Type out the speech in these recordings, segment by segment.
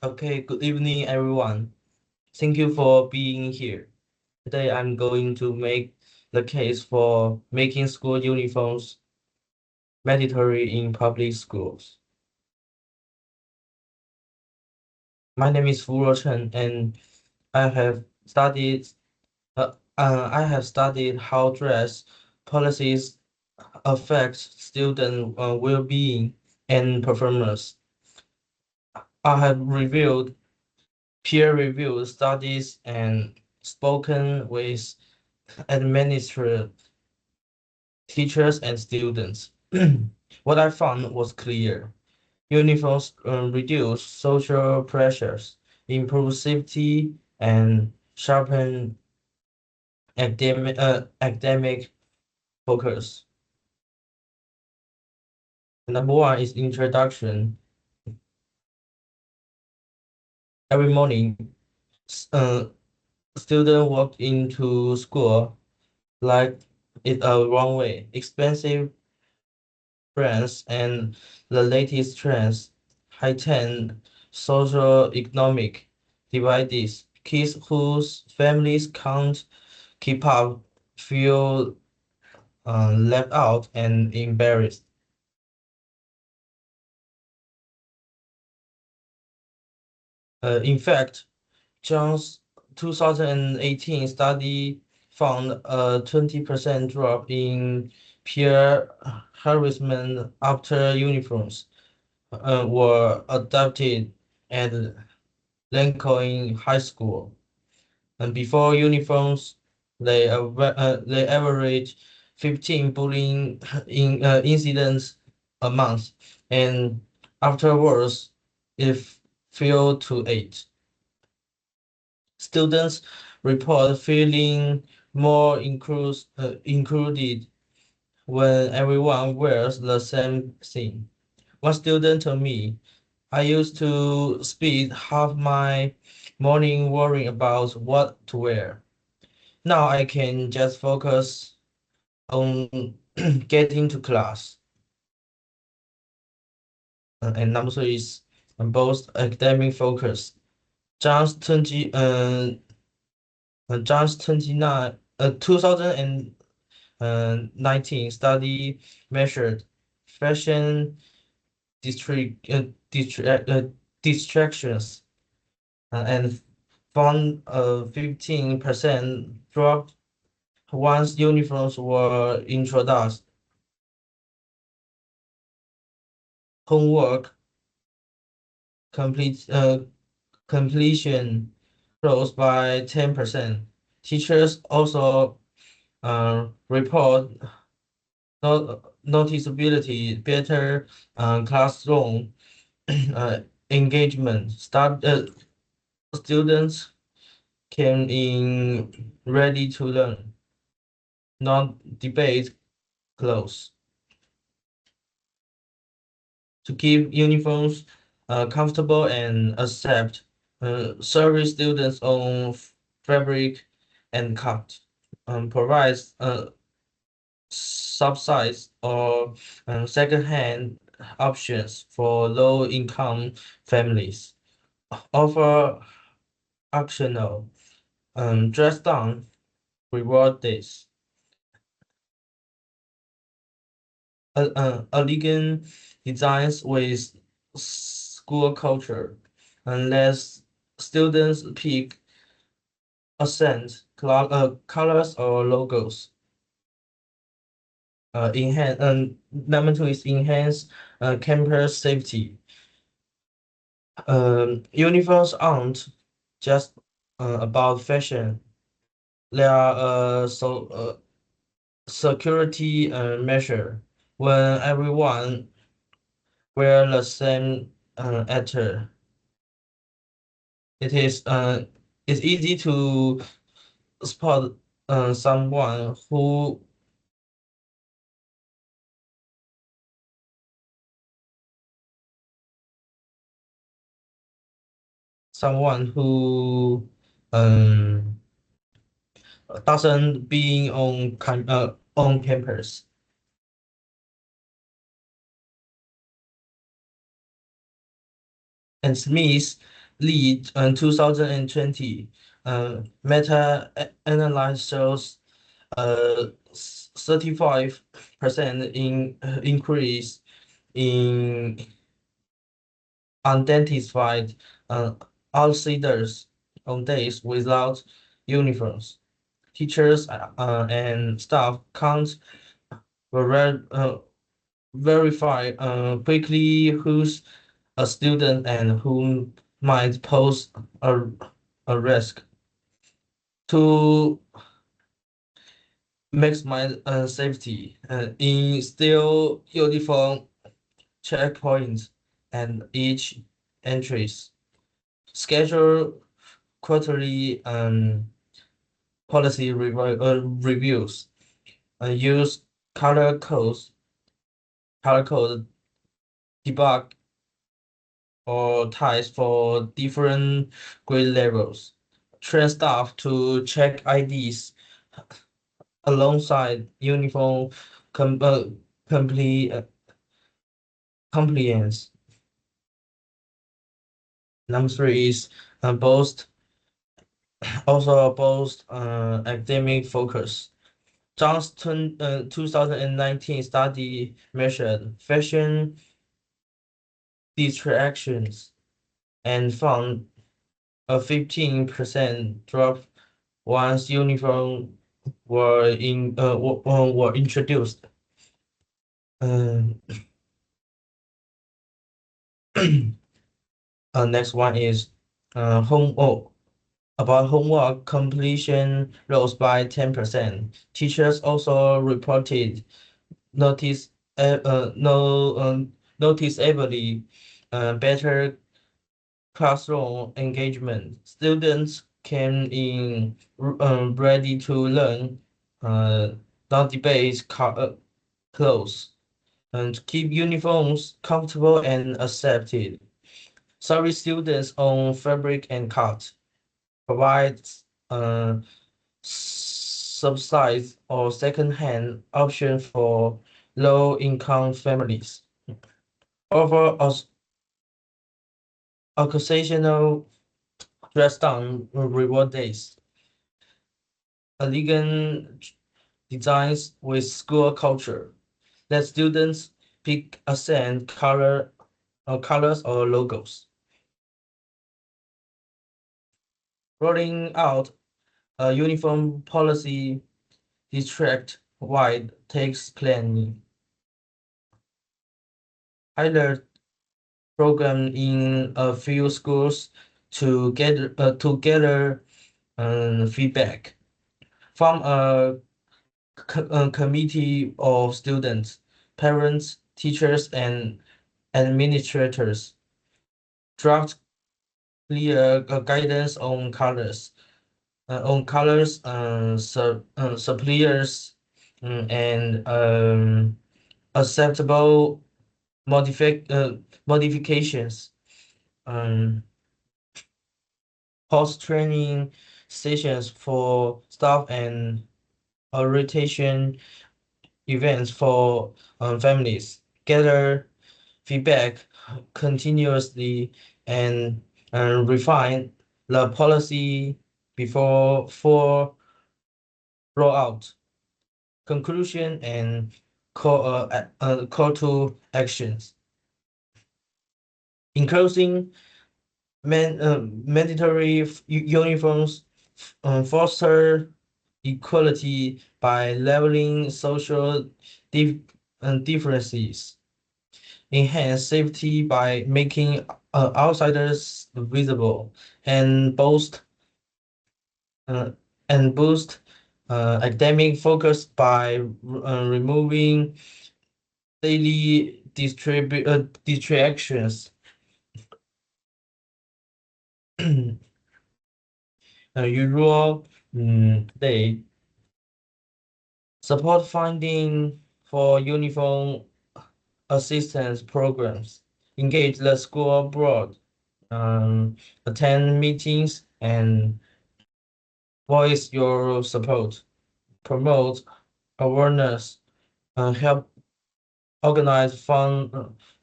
Okay, good evening, everyone. Thank you for being here. Today, I'm going to make the case for making school uniforms mandatory in public schools. My name is Fu Chen, and I have studied. I have studied how dress policies affect student well-being and performance. I have reviewed peer-reviewed studies and spoken with administrators, teachers, and students. What I found was clear. Uniforms reduce social pressures, improve safety, and sharpen academic focus. Number one is introduction. Every morning, students walk into school like it's a runway. Expensive brands and the latest trends heighten socio-economic divides. Kids whose families can't keep up feel left out and embarrassed. In fact, John's 2018 study found a 20% drop in peer harassment after uniforms were adopted at Lincoln High School. And before uniforms, they average 15 bullying incidents a month, and afterwards, it fell to 8. Students report feeling more included when everyone wears the same thing. One student told me, I used to spend half my morning worrying about what to wear. Now I can just focus on getting to class. And number three is both academic focus. John's 2019 study measured fashion district, distractions and found a 15% drop once uniforms were introduced. Homework complete, completion rose by 10%. Teachers also report noticeability better classroom engagement. Students came in ready to learn, not debate close. To keep uniforms comfortable and accept service students on fabric and cut, provides subsidies or second-hand options for low-income families, offer optional dress down reward days, elegant designs with school culture, unless students pick accent, colors or logos. Number two is enhance campus safety. Uniforms aren't just about fashion. They are security measure. When everyone wear the same attire, it is it's easy to spot someone who um doesn't being on campus. And Smith lead 2020 meta-analysis shows a 35% increase in unidentified uh, outsiders on days without uniforms. Teachers and staff can't verify quickly who's a student and who might pose a, a risk. To maximize safety, instill uniform checkpoints and each entries. Schedule quarterly policy reviews. Use color codes, color code debug or ties for different grade levels. Train staff to check IDs alongside uniform com complete compliance. Number three is boost also boost academic focus. Johnston 2019 study measured fashion distractions and found a 15% drop once uniform were introduced. Um, Next one is about homework completion rose by 10%. Teachers also reported notice no noticeably better classroom engagement. Students came in ready to learn, not debate clothes, and keep uniforms comfortable and accepted. Service students own fabric and cut, provides subsidies or second-hand option for low-income families. Offer occasional dress down reward days. Elegant designs with school culture. Let students pick accent, colors or logos. Rolling out a uniform policy district-wide takes planning. Pilot program in a few schools to gather feedback from a committee of students, parents, teachers, and administrators. Draft clear guidance on colors, suppliers, and acceptable modifications. Um, Post-training sessions for staff and orientation events for families. Gather feedback continuously and refine the policy before for rollout. Conclusion and call to actions. In closing, mandatory uniforms foster equality by leveling social dif differences, enhance safety by making outsiders visible, and uh, boost academic focus by removing daily distractions. Usual day support funding for uniform assistance programs, engage the school board, attend meetings, and voice your support, promote awareness, help organize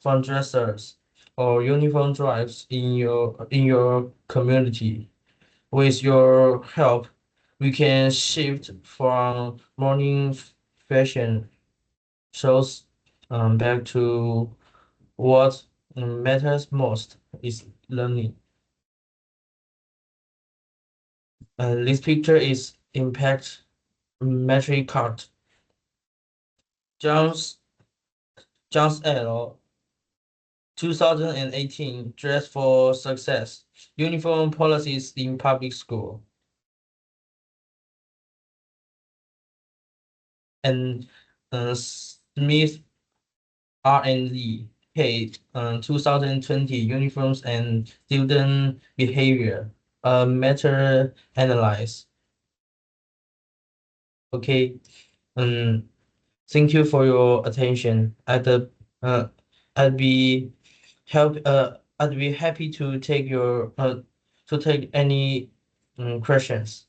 fundraisers, or uniform drives in your community. With your help, we can shift from morning fashion shows back to what matters most is learning. This picture is impact metric card. John's John's L. 2018 Dress for Success. Uniform policies in public school. And Smith R&D Page 2020 Uniforms and Student Behavior. Meta analyze. Okay. Um, Thank you for your attention. Uh, I'd be I'd be happy to take any questions.